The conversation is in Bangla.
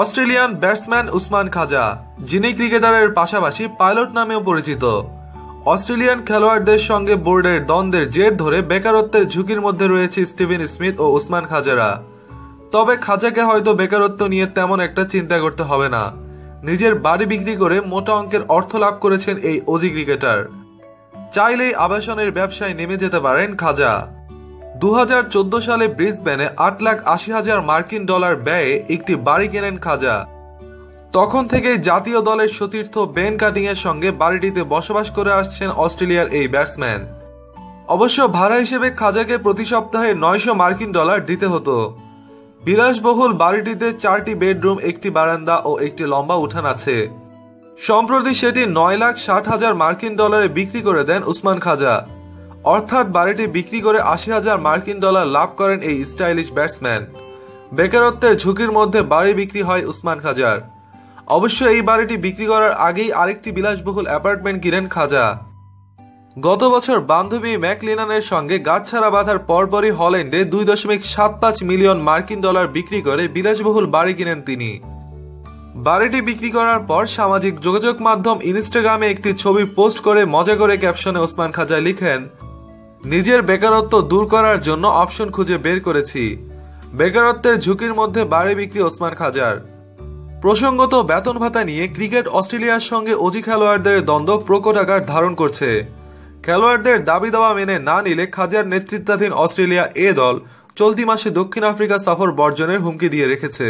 অস্ট্রেলিয়ান ব্যাটসম্যান উসমান খাজা, যিনি ক্রিকেটারের পাশাপাশি পাইলট নামেও পরিচিত। অস্ট্রেলিয়ান খেলোয়াড়দের সঙ্গে বোর্ডের দ্বন্দ্বের জের ধরে বেকারত্বের ঝুঁকির মধ্যে রয়েছে স্টিভেন স্মিথ ও উসমান খাজারা। তবে খাজাকে হয়তো বেকারত্ব নিয়ে তেমন একটা চিন্তা করতে হবে না। নিজের বাড়ি বিক্রি করে মোটা অঙ্কের অর্থ লাভ করেছেন এই অজি ক্রিকেটার। চাইলেই আবাসনের ব্যবসায় নেমে যেতে পারেন খাজা। 2014 সালে ব্রিসবেনে 8,80,000 মার্কিন ডলার ব্যয়ে একটি বাড়ি কেনেন খাজা। তখন থেকেই জাতীয় দলের সতীর্থ বেন কাটিং এর সঙ্গে বাড়িটিতে বসবাস করে আসছেন অস্ট্রেলিয়ার এই ব্যাটসম্যান। অবশ্য ভাড়া হিসেবে খাজাকে প্রতি সপ্তাহে 900 মার্কিন ডলার দিতে হতো। বিলাসবহুল বাড়িটিতে 4টি বেডরুম, একটি বারান্দা ও একটি লম্বা উঠান আছে। সম্প্রতি সেটি 9,60,000 মার্কিন ডলারে বিক্রি করে দেন উসমান খাজা। অর্থাৎ বাড়িটি বিক্রি করে 80,000 মার্কিন ডলার লাভ করেন এই স্টাইলিশ ব্যাটসম্যান। বেকারত্বের ঝুঁকির মধ্যে বাড়ি বিক্রি হয় উসমান খাজার। অবশ্য এই বাড়িটি বিক্রি করার আগেই আরেকটি বিলাসবহুল অ্যাপার্টমেন্ট কিনেন খাজা। গত বছর বান্ধবী ম্যাকলিনানের সঙ্গে গাঁটছড়া বাঁধার পরপরই হল্যান্ডে 2.75 মিলিয়ন মার্কিন ডলার বিক্রি করে বিলাসবহুল বাড়ি কিনেন তিনি। বাড়িটি বিক্রি করার পর সামাজিক যোগাযোগ মাধ্যম ইনস্টাগ্রামে একটি ছবি পোস্ট করে মজা করে ক্যাপশনে ওসমান খাজা লিখেন, নিজের বেকারত্ব দূর করার জন্য অপশন খুঁজে বের করেছি। বেকারত্বের ঝুঁকির মধ্যে বাড়ি বিক্রি ওসমান খাজার। প্রসঙ্গত, বেতন ভাতা নিয়ে ক্রিকেট অস্ট্রেলিয়ার সঙ্গে অজি খেলোয়াড়দের দ্বন্দ্ব প্রকট আকার ধারণ করছে। খেলোয়াড়দের দাবি দাওয়া মেনে না নিলে খাজার নেতৃত্বাধীন অস্ট্রেলিয়া এ দল চলতি মাসে দক্ষিণ আফ্রিকা সফর বর্জনের হুমকি দিয়ে রেখেছে।